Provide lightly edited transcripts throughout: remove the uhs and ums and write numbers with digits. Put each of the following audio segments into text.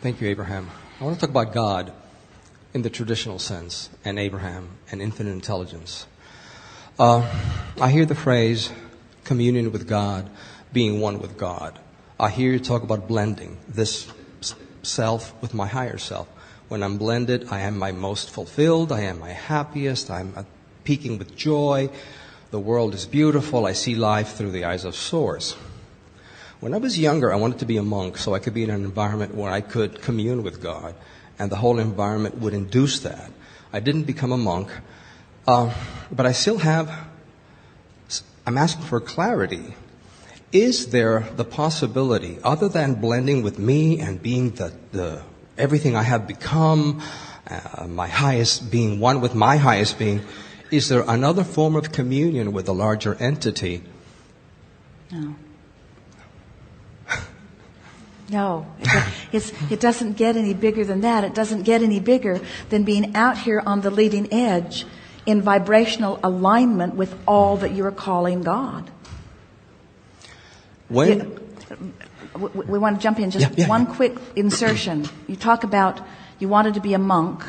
Thank you, Abraham. I want to talk about God in the traditional sense, and Abraham, and infinite intelligence. I hear the phrase communion with God, being one with God. I hear you talk about blending this self with my higher self. When I'm blended, I am my most fulfilled, I am my happiest, I'm peaking with joy. The world is beautiful, I see life through the eyes of source. When I was younger, I wanted to be a monk so I could be in an environment where I could commune with God, and the whole environment would induce that. I didn't become a monk, but I still I'm asking for clarity. Is there the possibility, other than blending with me and being the everything I have become, my highest being, one with my highest being, is there another form of communion with a larger entity? No. No, it doesn't get any bigger than that. It doesn't get any bigger than being out here on the leading edge in vibrational alignment with all that you are calling God. We want to jump in. One quick insertion. You talk about you wanted to be a monk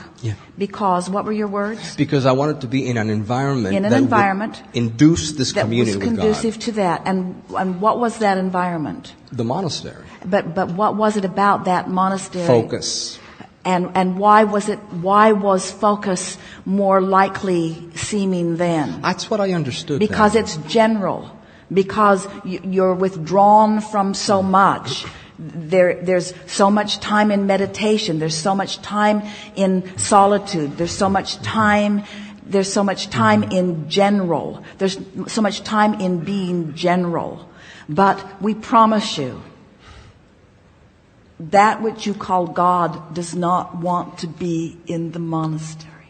because, what were your words? Because I wanted to be in an environment would induce this communion with God. That was conducive to that. And what was that environment? The monastery. But what was it about that monastery? Focus. And why was focus more likely seeming then? That's what I understood. Because now. It's general. Because you're withdrawn from so much. There's so much time in meditation. There's so much time in solitude. There's so much time in general. There's so much time in being general. But we promise you, that which you call God does not want to be in the monastery.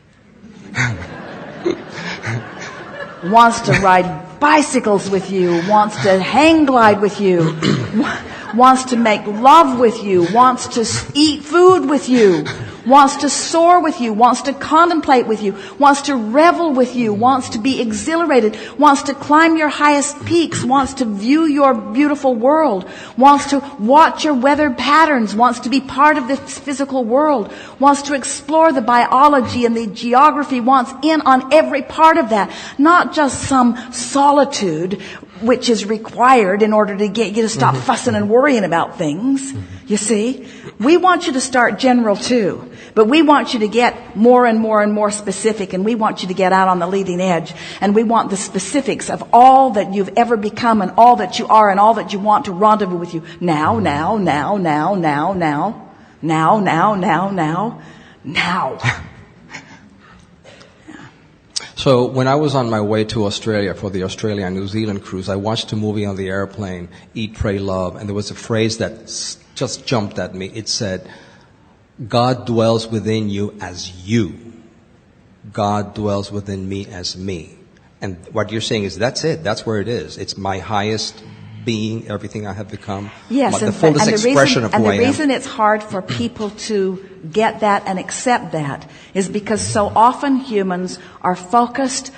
Wants to ride bicycles with you, wants to hang glide with you, wants to make love with you, wants to eat food with you, wants to soar with you, wants to contemplate with you, wants to revel with you, wants to be exhilarated, wants to climb your highest peaks, wants to view your beautiful world, wants to watch your weather patterns, wants to be part of this physical world, wants to explore the biology and the geography, wants in on every part of that, not just some solitude which is required in order to get you to stop fussing and worrying about things. You see? We want you to start general too, but we want you to get more and more and more specific, and we want you to get out on the leading edge, and we want the specifics of all that you've ever become and all that you are and all that you want to rendezvous with you now. So when I was on my way to Australia for the Australia and New Zealand cruise, I watched a movie on the airplane, Eat, Pray, Love, and there was a phrase that just jumped at me. It said, God dwells within you as you. God dwells within me as me. And what you're saying is that's it. That's where it is. It's my highest being, everything I have become. Yes, the fullest expression of who I am. And the reason it's hard for people to get that and accept that is because so often humans are focused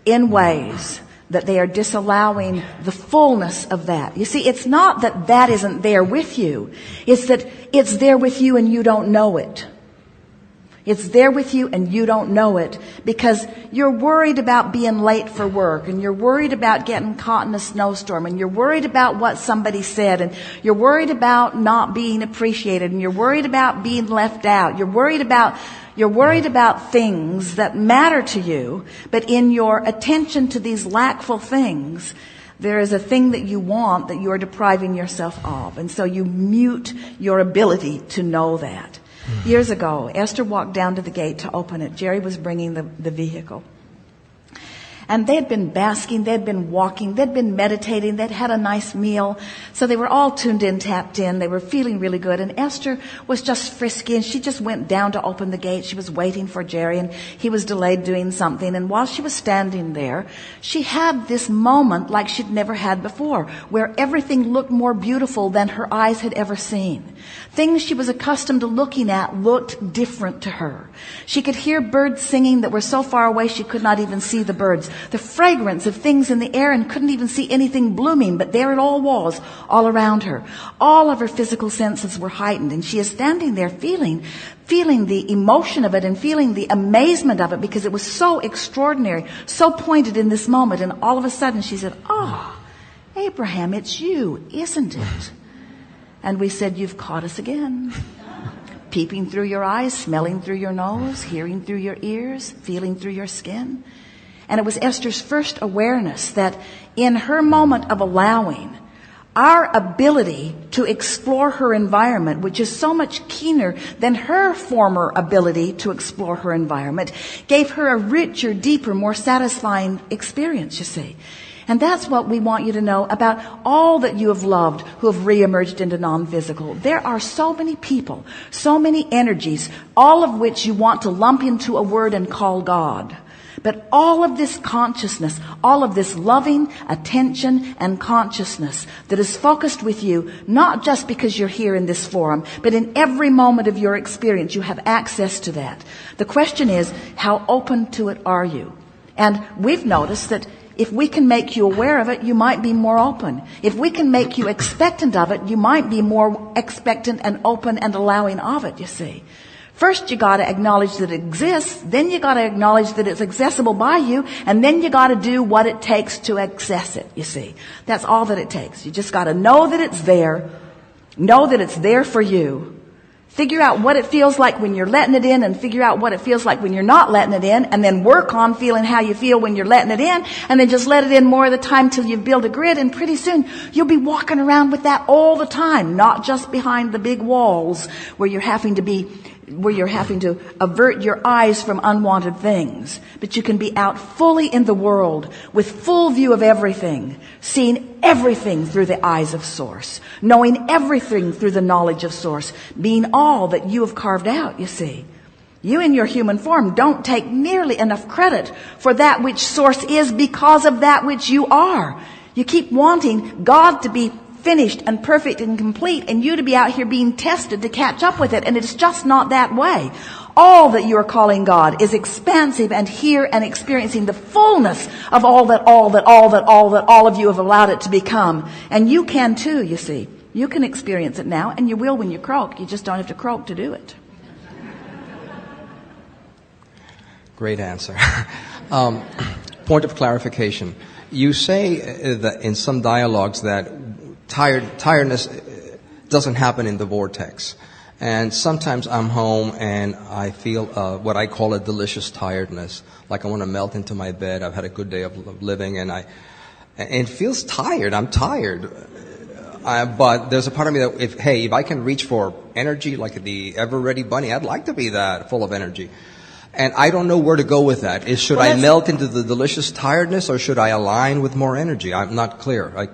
in ways that they are disallowing the fullness of that. You see, it's not that that isn't there with you. It's that it's there with you and you don't know it. It's there with you and you don't know it because you're worried about being late for work, and you're worried about getting caught in a snowstorm, and you're worried about what somebody said, and you're worried about not being appreciated, and you're worried about being left out. You're worried about things that matter to you, but in your attention to these lackful things, there is a thing that you want that you are depriving yourself of. And so you mute your ability to know that. Years ago, Esther walked down to the gate to open it. Jerry was bringing the vehicle. And they had been basking, they had been walking, they'd been meditating, they'd had a nice meal. So they were all tuned in, tapped in, they were feeling really good. And Esther was just frisky, and she just went down to open the gate. She was waiting for Jerry, and he was delayed doing something. And while she was standing there, she had this moment like she'd never had before, where everything looked more beautiful than her eyes had ever seen. Things she was accustomed to looking at looked different to her. She could hear birds singing that were so far away she could not even see the birds. the fragrance of things in the air and couldn't even see anything blooming, but there it all was, all around her. All of her physical senses were heightened, and she is standing there feeling the emotion of it and feeling the amazement of it because it was so extraordinary, so pointed in this moment. And all of a sudden she said, Abraham, it's you, isn't it? And we said, you've caught us again. Peeping through your eyes, smelling through your nose, hearing through your ears, feeling through your skin. And it was Esther's first awareness that in her moment of allowing, our ability to explore her environment, which is so much keener than her former ability to explore her environment, gave her a richer, deeper, more satisfying experience, you see. And that's what we want you to know about all that you have loved who have reemerged into non-physical. There are so many people, so many energies, all of which you want to lump into a word and call God. But all of this consciousness, all of this loving attention and consciousness that is focused with you, not just because you're here in this forum, but in every moment of your experience, you have access to that. The question is, how open to it are you? And we've noticed that if we can make you aware of it, you might be more open. If we can make you expectant of it, you might be more expectant and open and allowing of it, you see. First, you got to acknowledge that it exists. Then you got to acknowledge that it's accessible by you. And then you got to do what it takes to access it, you see. That's all that it takes. You just got to know that it's there. Know that it's there for you. Figure out what it feels like when you're letting it in and figure out what it feels like when you're not letting it in, and then work on feeling how you feel when you're letting it in, and then just let it in more of the time till you build a grid, and pretty soon you'll be walking around with that all the time, not just behind the big walls where you're having to avert your eyes from unwanted things. But you can be out fully in the world with full view of everything, seeing everything through the eyes of Source, knowing everything through the knowledge of Source, being all that you have carved out, you see. You in your human form don't take nearly enough credit for that which Source is because of that which you are. You keep wanting God to be finished and perfect and complete, and you to be out here being tested to catch up with it, and it's just not that way. All that you are calling God is expansive and here and experiencing the fullness of all of you have allowed it to become. And you can too, you see. You can experience it now, and you will when you croak. You just don't have to croak to do it. Great answer. Point of clarification. You say that in some dialogues that tiredness doesn't happen in the vortex. And sometimes I'm home and I feel what I call a delicious tiredness. Like I want to melt into my bed. I've had a good day of living and it feels tired. I'm tired. But there's a part of me that if I can reach for energy like the ever-ready bunny, I'd like to be that full of energy. And I don't know where to go with that. Should I melt into the delicious tiredness or should I align with more energy? I'm not clear.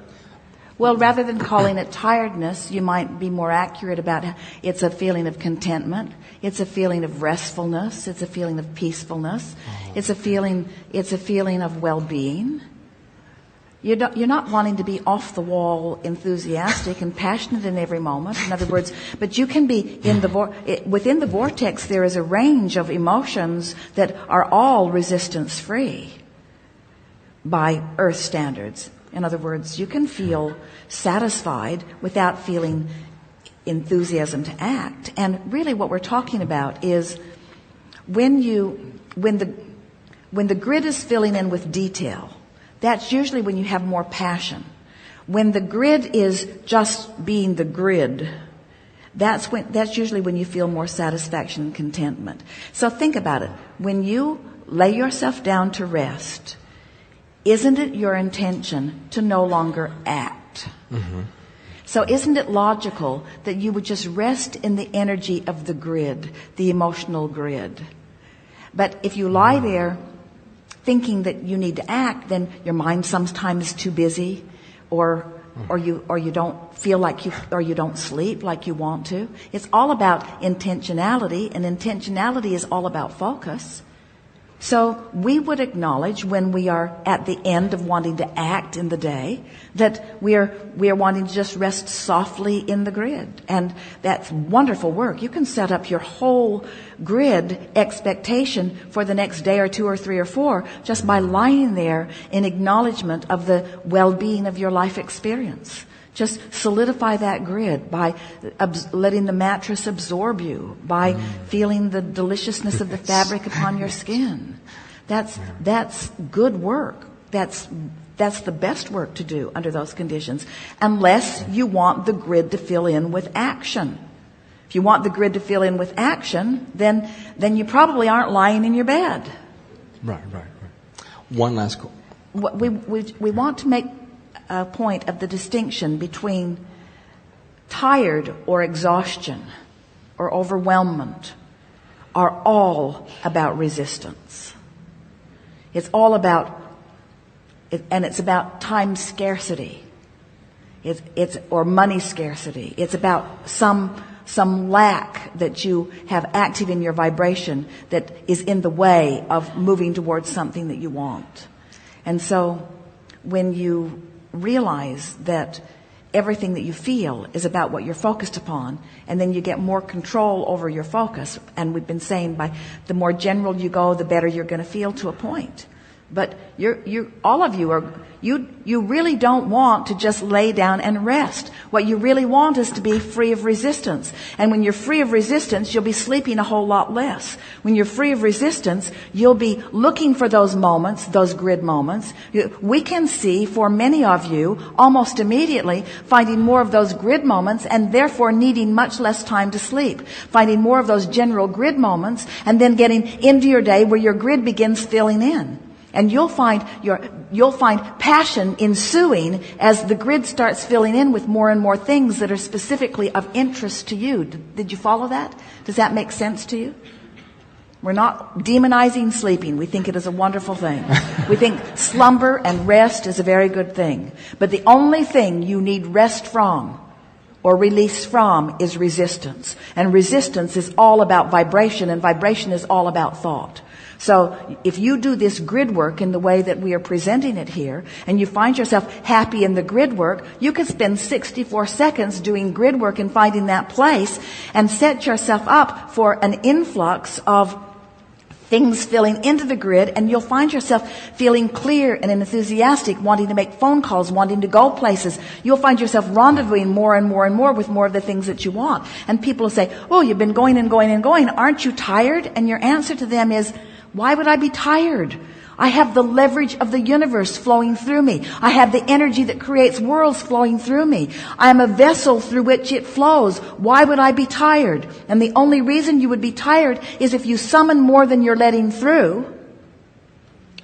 Well, rather than calling it tiredness, you might be more accurate about it's a feeling of contentment. It's a feeling of restfulness. It's a feeling of peacefulness. It's a feeling of well-being. You're not wanting to be off the wall, enthusiastic and passionate in every moment. In other words, but you can be within the vortex. There is a range of emotions that are all resistance free by Earth standards. In other words, you can feel satisfied without feeling enthusiasm to act. And really what we're talking about is when the grid is filling in with detail, that's usually when you have more passion. When the grid is just being the grid, that's usually when you feel more satisfaction and contentment. So think about it. When you lay yourself down to rest, isn't it your intention to no longer act? Mm-hmm. So isn't it logical that you would just rest in the energy of the grid, the emotional grid? But if you lie there thinking that you need to act, then your mind sometimes is too busy, or you don't feel like you don't sleep like you want to. It's all about intentionality, and intentionality is all about focus. So we would acknowledge when we are at the end of wanting to act in the day that we are wanting to just rest softly in the grid. And that's wonderful work. You can set up your whole grid expectation for the next day or 2 or 3 or 4 just by lying there in acknowledgement of the well-being of your life experience. Just solidify that grid by letting the mattress absorb you, by feeling the deliciousness of the fabric upon your skin. That's good work. That's the best work to do under those conditions, unless you want the grid to fill in with action. If you want the grid to fill in with action, then you probably aren't lying in your bed. Right. One last We want to make a point of the distinction between tired or exhaustion or overwhelmment are all about resistance. It's all about, and it's about time scarcity. Or money scarcity. It's about some lack that you have active in your vibration that is in the way of moving towards something that you want. And so when you realize that everything that you feel is about what you're focused upon, and then you get more control over your focus. And we've been saying by the more general you go, the better you're going to feel to a point. But all of you you really don't want to just lay down and rest. What you really want is to be free of resistance. And when you're free of resistance, you'll be sleeping a whole lot less. When you're free of resistance, you'll be looking for those moments, those grid moments. We can see for many of you almost immediately finding more of those grid moments and therefore needing much less time to sleep. Finding more of those general grid moments and then getting into your day where your grid begins filling in. And you'll find passion ensuing as the grid starts filling in with more and more things that are specifically of interest to you. Did you follow that? Does that make sense to you? We're not demonizing sleeping. We think it is a wonderful thing. We think slumber and rest is a very good thing. But the only thing you need rest from or release from is resistance. And resistance is all about vibration, and vibration is all about thought. So if you do this grid work in the way that we are presenting it here, and you find yourself happy in the grid work, you could spend 64 seconds doing grid work and finding that place and set yourself up for an influx of things filling into the grid, and you'll find yourself feeling clear and enthusiastic, wanting to make phone calls, wanting to go places. You'll find yourself rendezvousing more and more and more with more of the things that you want. And people will say, oh, you've been going and going and going. Aren't you tired? And your answer to them is, why would I be tired? I have the leverage of the universe flowing through me. I have the energy that creates worlds flowing through me. I am a vessel through which it flows. Why would I be tired? And the only reason you would be tired is if you summon more than you're letting through.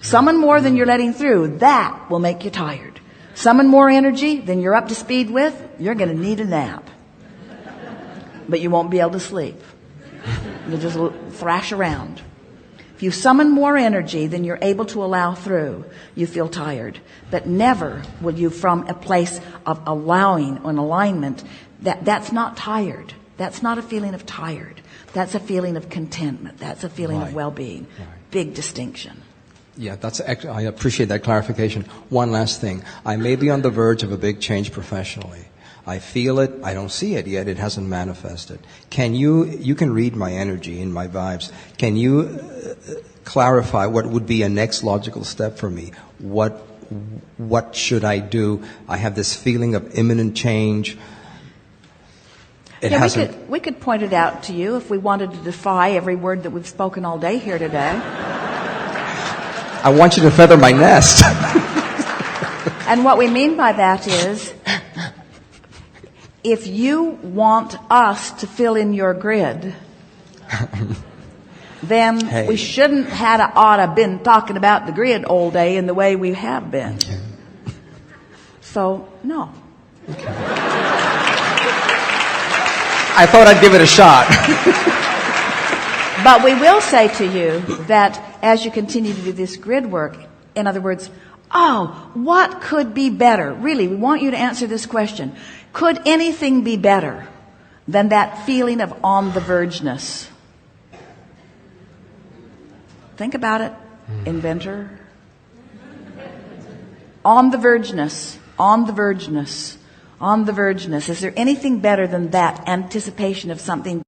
Summon more than you're letting through. That will make you tired. Summon more energy than you're up to speed with. You're going to need a nap. But you won't be able to sleep. You'll just thrash around. If you summon more energy than you're able to allow through, you feel tired. But never will you, from a place of allowing an alignment, that's not tired. That's not a feeling of tired. That's a feeling of contentment. That's a feeling of well-being. Right. Big distinction. Yeah, I appreciate that clarification. One last thing. I may be on the verge of a big change professionally. I feel it. I don't see it yet. It hasn't manifested. You can read my energy and my vibes. Can you clarify what would be a next logical step for me? What should I do? I have this feeling of imminent change. We could point it out to you if we wanted to defy every word that we've spoken all day here today. I want you to feather my nest. And what we mean by that is, if you want us to fill in your grid, then we shouldn't have been talking about the grid all day in the way we have been. Okay. So, no. Okay. I thought I'd give it a shot. But we will say to you that as you continue to do this grid work, in other words, what could be better? Really, we want you to answer this question. Could anything be better than that feeling of on the vergeness? Think about it, inventor. On the vergeness, on the vergeness, on the vergeness. Is there anything better than that anticipation of something